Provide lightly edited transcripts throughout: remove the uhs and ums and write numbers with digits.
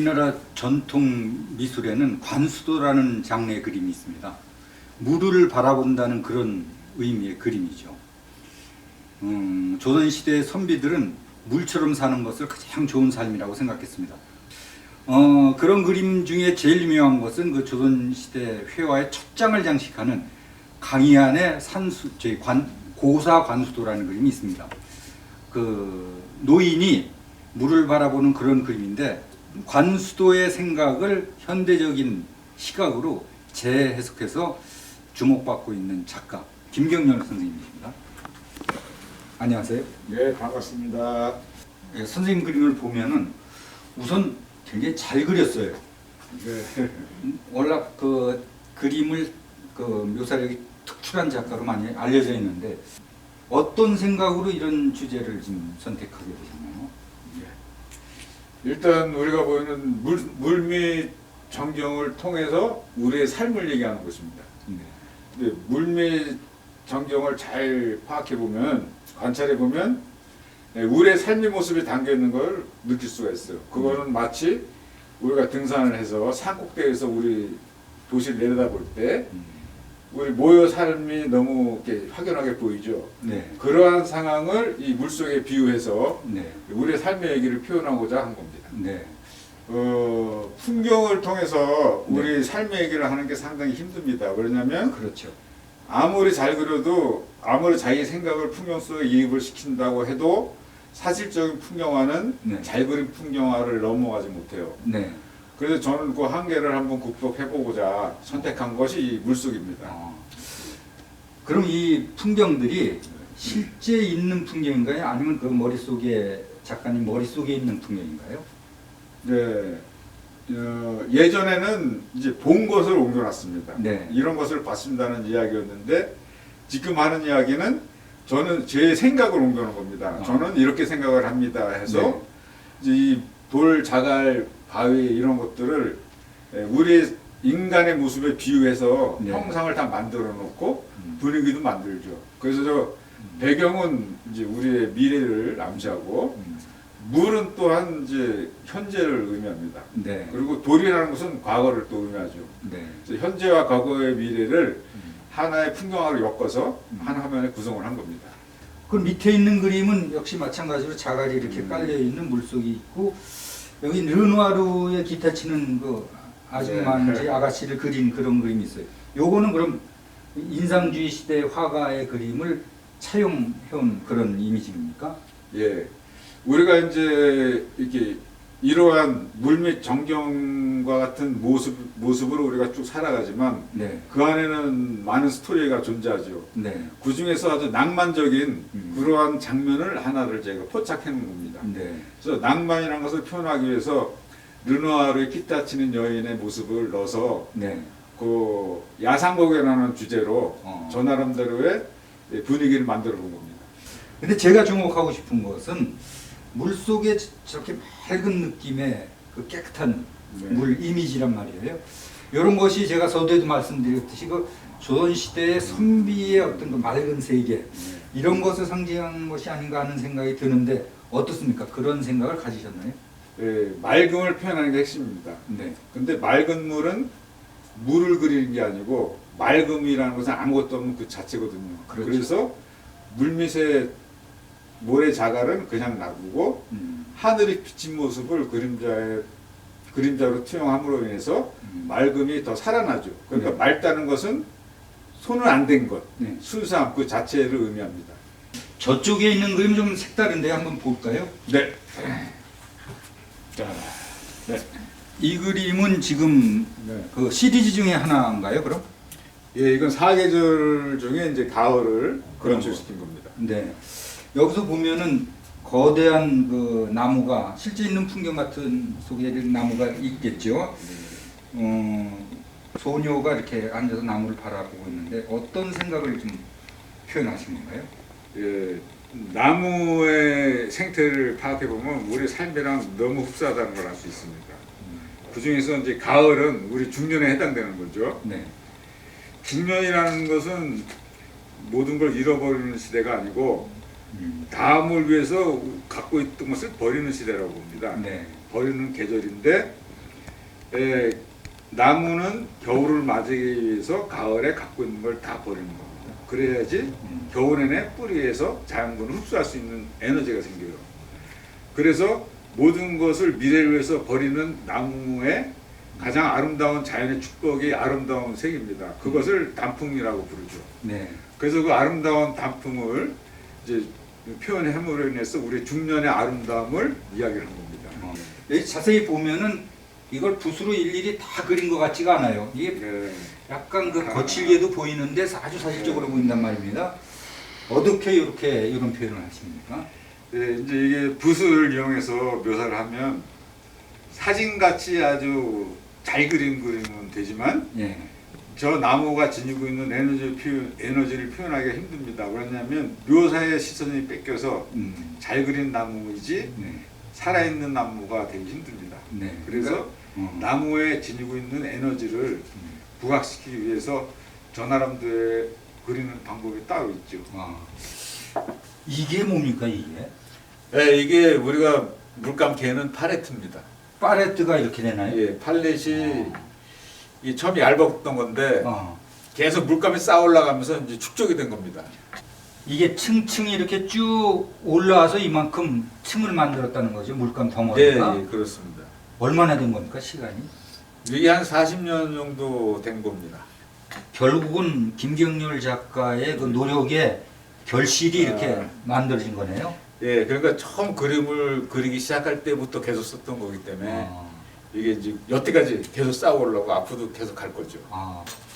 우리나라 전통 미술에는 관수도라는 장르의 그림이 있습니다. 물을 바라본다는 그런 의미의 그림이죠. 조선시대의 선비들은 물처럼 사는 것을 가장 좋은 삶이라고 생각했습니다. 그런 그림 중에 제일 유명한 것은 그 조선시대 회화의 첫 장을 장식하는 강희안의 고사 관수도라는 그림이 있습니다. 그 노인이 물을 바라보는 그런 그림인데, 관수도의 생각을 현대적인 시각으로 재해석해서 주목받고 있는 작가 김경렬 선생님이십니다. 안녕하세요. 네, 반갑습니다. 네, 선생님 그림을 보면은 우선 굉장히 잘 그렸어요. 네. 워낙 그 그림을 그 묘사력이 특출한 작가로 많이 알려져 있는데, 어떤 생각으로 이런 주제를 지금 선택하게 되셨나요? 일단 우리가 보이는 물밑 전경을 통해서 우리의 삶을 얘기하는 것입니다. 네. 근데 물밑 전경을 잘 파악해 보면, 관찰해 보면 우리의 삶의 모습이 담겨 있는 걸 느낄 수가 있어요. 그거는 마치 우리가 등산을 해서 산꼭대기에서 우리 도시를 내려다볼 때 우리 모여 삶이 너무 이렇게 확연하게 보이죠. 네. 그러한 상황을 이 물속에 비유해서 네. 우리의 삶의 얘기를 표현하고자 한 겁니다. 네. 풍경을 통해서 네. 우리 삶의 얘기를 하는 게 상당히 힘듭니다. 왜냐하면 그렇죠. 아무리 잘 그려도, 아무리 자기 생각을 풍경 속에 이입을 시킨다고 해도 사실적인 풍경화는 네. 잘 그린 풍경화를 넘어가지 못해요. 네. 그래서 저는 그 한계를 한번 극복해보고자 선택한 것이 이 물속입니다. 그럼 이 풍경들이 실제 있는 풍경인가요? 아니면 그 머릿속에, 작가님 머릿속에 있는 풍경인가요? 네. 예전에는 이제 본 것을 옮겨놨습니다. 네. 이런 것을 봤습니다는 이야기였는데, 지금 하는 이야기는 저는 제 생각을 옮겨놓은 겁니다. 저는 이렇게 생각을 합니다 해서 네. 이제 이 돌, 자갈, 바위 이런 것들을 우리 인간의 모습에 비유해서 네. 형상을 다 만들어 놓고 분위기도 만들죠. 그래서 저 배경은 이제 우리의 미래를 암시하고, 물은 또한 이제 현재를 의미합니다. 네. 그리고 돌이라는 것은 과거를 또 의미하죠. 네. 그래서 현재와 과거의 미래를 하나의 풍경화로 엮어서 한 화면에 구성을 한 겁니다. 그 밑에 있는 그림은 역시 마찬가지로 자갈이 이렇게 깔려 있는 물속이 있고, 여기 르누아르의 기타 치는 그 아줌마인지 네. 아가씨를 그린 그런 그림이 있어요. 요거는 그럼 인상주의 시대 화가의 그림을 차용해온 그런 이미지입니까? 예. 우리가 이제 이렇게 이러한 물밑 전경과 같은 모습으로 우리가 쭉 살아가지만, 네. 그 안에는 많은 스토리가 존재하죠. 네. 그 중에서 아주 낭만적인 그러한 장면을 하나를 제가 포착해 놓은 겁니다. 네. 그래서 낭만이라는 것을 표현하기 위해서 르누아르의 기타 치는 여인의 모습을 넣어서 네. 그 야상곡이라는 주제로 저 나름대로의 분위기를 만들어 본 겁니다. 근데 제가 주목하고 싶은 것은 물속에 저렇게 맑은 느낌의 그 깨끗한 네. 물 이미지란 말이에요. 이런 것이 제가 서두에도 말씀드렸듯이 그 조선시대의 선비의 어떤 그 맑은 세계, 이런 것을 상징하는 것이 아닌가 하는 생각이 드는데 어떻습니까? 그런 생각을 가지셨나요? 예, 맑음을 표현하는 게 핵심입니다. 네. 근데 맑은 물은 물을 그리는 게 아니고, 맑음이라는 것은 아무것도 없는 그 자체거든요. 그렇죠. 그래서 물밑에 모래 자갈은 그냥 놔두고 하늘이 비친 모습을 그림자로 투영함으로 인해서 맑음이 더 살아나죠. 그러니까 네. 맑다는 것은 손은 안 댄 것, 네. 순수함 그 자체를 의미합니다. 저쪽에 있는 그림 좀 색다른데 한번 볼까요? 네. 자, 네. 이 그림은 지금 네. 그 시리즈 중에 하나인가요, 그럼? 예, 이건 사계절 중에 이제 가을을 연출시킨 겁니다. 네. 여기서 보면은 거대한 그 나무가, 실제 있는 풍경 같은 속에 나무가 있겠죠. 소녀가 이렇게 앉아서 나무를 바라보고 있는데 어떤 생각을 좀 표현하신 건가요? 예, 나무의 생태를 파악해 보면 우리 삶이랑 너무 흡사하다는 걸 알 수 있습니다. 그 중에서 이제 가을은 우리 중년에 해당되는 거죠. 네. 중년이라는 것은 모든 걸 잃어버리는 시대가 아니고 다음을 위해서 갖고 있던 것을 버리는 시대라고 봅니다. 네. 버리는 계절인데, 나무는 겨울을 맞이하기 위해서 가을에 갖고 있는 걸 다 버리는 겁니다. 그래야지 겨울 내내 뿌리에서 자연분을 흡수할 수 있는 에너지가 생겨요. 그래서 모든 것을 미래를 위해서 버리는 나무의 가장 아름다운 자연의 축복이 아름다운 색입니다. 그것을 단풍이라고 부르죠. 네. 그래서 그 아름다운 단풍을 이제 표현함으로 인해서 우리 중년의 아름다움을 이야기를 한 겁니다. 여기 자세히 보면은 이걸 붓으로 일일이 다 그린 것 같지가 않아요. 이게 네. 약간 그 거칠게도 보이는데 아주 사실적으로 보인단 말입니다. 어떻게 이렇게 이런 표현을 하십니까? 네, 이제 이게 붓을 이용해서 묘사를 하면 사진같이 아주 잘 그린 그림은 되지만 예. 저 나무가 지니고 있는 에너지를 표현하기가 힘듭니다. 왜냐하면 묘사의 시선이 뺏겨서 잘 그린 나무이지 네. 살아있는 나무가 되기 힘듭니다. 네. 그래서 나무에 지니고 있는 에너지를 부각시키기 위해서 저 나름대로의 그리는 방법이 따로 있죠. 이게 뭡니까 이게? 네, 이게 우리가 물감 개는 팔레트입니다. 팔레트가 이렇게 되나요? 예, 팔렛이 이 처음에 얇았던 건데 어. 계속 물감이 쌓아 올라가면서 이제 축적이 된 겁니다. 이게 층층이 이렇게 쭉 올라와서 이만큼 층을 만들었다는 거죠. 물감 네, 덩어리가. 예, 그렇습니다. 얼마나 된 겁니까 시간이? 이게 한 40년 정도 된 겁니다. 결국은 김경률 작가의 그 노력에 결실이 이렇게 만들어진 거네요. 예, 그러니까 처음 그림을 그리기 시작할 때부터 계속 썼던 거기 때문에 이게 이제 여태까지 계속 쌓아 올라고 앞으로도 계속 갈 거죠.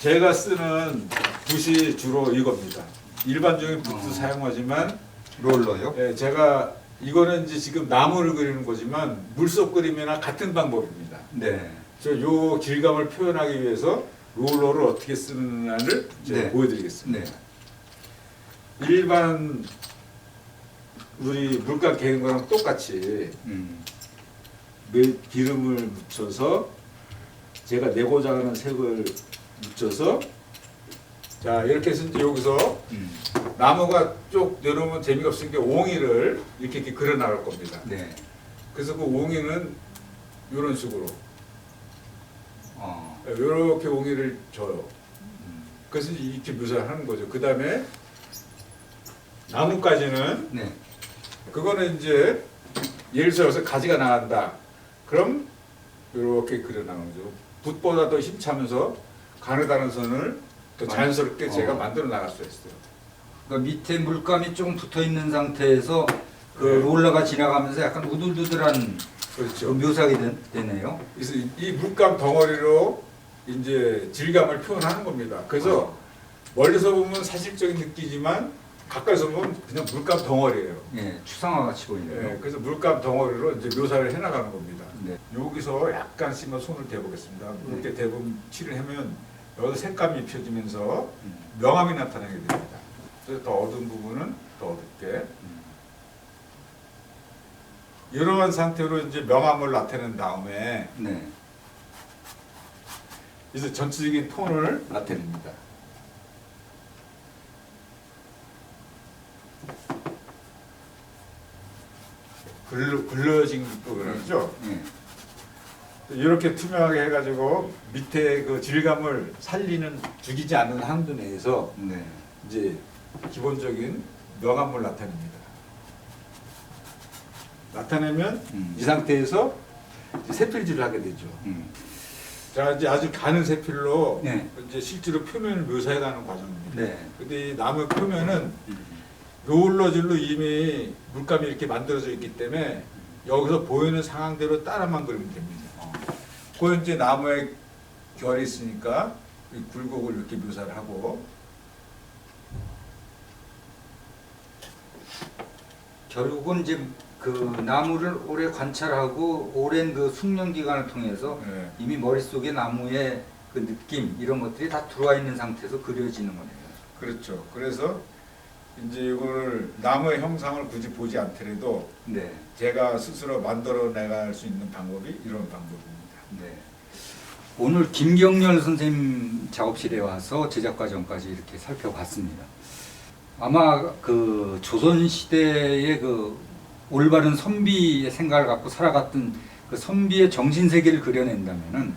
제가 쓰는 붓이 주로 이겁니다. 일반적인 붓도 사용하지만 롤러요? 예, 제가 이거는 이제 지금 나무를 그리는 거지만 물속 그림이나 같은 방법입니다. 네. 요 질감을 표현하기 위해서 롤러를 어떻게 쓰느냐를 제가 네. 보여드리겠습니다. 네. 일반 우리 물감 개는 거랑 똑같이 기름을 묻혀서 제가 내고자 하는 색을 묻혀서 자 이렇게 해서 이제 여기서 나무가 쭉 내려오면 재미가 없으니까 옹이를 이렇게 그려 나갈 겁니다. 네. 그래서 그 옹이는 이런 식으로 이렇게 옹이를 줘요. 그래서 이렇게 묘사를 하는 거죠. 그 다음에 나무까지는 네. 그거는 이제 예를 들어서 가지가 나간다. 그럼 이렇게 그려 나가는 거죠. 붓보다 더 힘차면서 가느다란 선을 더 자연스럽게 제가 만들어 나갈 수 있어요. 그러니까 밑에 물감이 조금 붙어 있는 상태에서 그 네. 롤러가 지나가면서 약간 우들두들한 그렇죠. 그 묘사가 되네요. 그래서 이 물감 덩어리로 이제 질감을 표현하는 겁니다. 그래서 멀리서 보면 사실적인 느끼지만 가까이서 보면 그냥 물감 덩어리예요. 예, 추상화 같이 보이네요. 예, 그래서 물감 덩어리로 이제 묘사를 해나가는 겁니다. 네. 여기서 약간씩만 손을 대보겠습니다. 이렇게 대본 칠을 하면 여기 색감이 입혀지면서 명암이 나타나게 됩니다. 그래서 더 어두운 부분은 더 어둡게 이러한 상태로 이제 명암을 나타낸 다음에 네. 이제 전체적인 톤을 나타냅니다. 글러진 부분이죠. 네. 이렇게 투명하게 해가지고 밑에 그 질감을 살리는 죽이지 않는 한도 내에서 네. 이제 기본적인 명암을 나타냅니다. 나타내면 이 상태에서 이제 세필질을 하게 되죠. 자 이제 아주 가는 세필로 네. 이제 실제로 표면을 묘사해가는 과정입니다. 네. 근데 이 나무 표면은 롤러질로 이미 물감이 이렇게 만들어져 있기 때문에 여기서 보이는 상황대로 따라만 그리면 됩니다. 그 이제 나무에 결이 있으니까 이 굴곡을 이렇게 묘사를 하고 결국은 이제 그 나무를 오래 관찰하고 오랜 그 숙련 기간을 통해서 네. 이미 머릿속에 나무의 그 느낌 이런 것들이 다 들어와 있는 상태에서 그려지는 거네요. 그렇죠. 그래서 이제 이거를 나무의 형상을 굳이 보지 않더라도 네. 제가 스스로 만들어 나갈 수 있는 방법이 이런 방법입니다. 네. 오늘 김경렬 선생님 작업실에 와서 제작 과정까지 이렇게 살펴봤습니다. 아마 그 조선 시대의 그 올바른 선비의 생각을 갖고 살아갔던 그 선비의 정신 세계를 그려낸다면은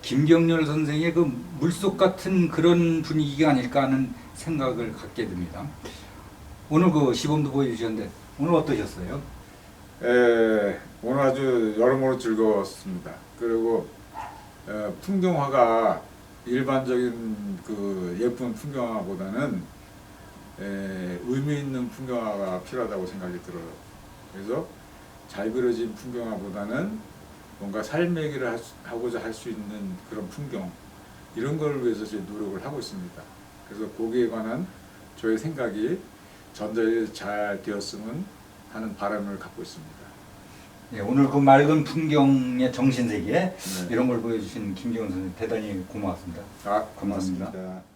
김경렬 선생의 그 물속 같은 그런 분위기가 아닐까 하는 생각을 갖게 됩니다. 오늘 그 시범도 보여주셨는데 오늘 어떠셨어요? 오늘 아주 여러모로 즐거웠습니다. 그리고 풍경화가 일반적인 그 예쁜 풍경화보다는 의미 있는 풍경화가 필요하다고 생각이 들어요. 그래서 잘 그려진 풍경화보다는 뭔가 삶의 얘기를 하고자 할 수 있는 그런 풍경, 이런 걸 위해서 제 노력을 하고 있습니다. 그래서 거기에 관한 저의 생각이 전달이 잘 되었으면 하는 바람을 갖고 있습니다. 예, 오늘 그 맑은 풍경의 정신 세계 네. 이런 걸 보여주신 김경렬 선생님 대단히 고마웠습니다. 고맙습니다.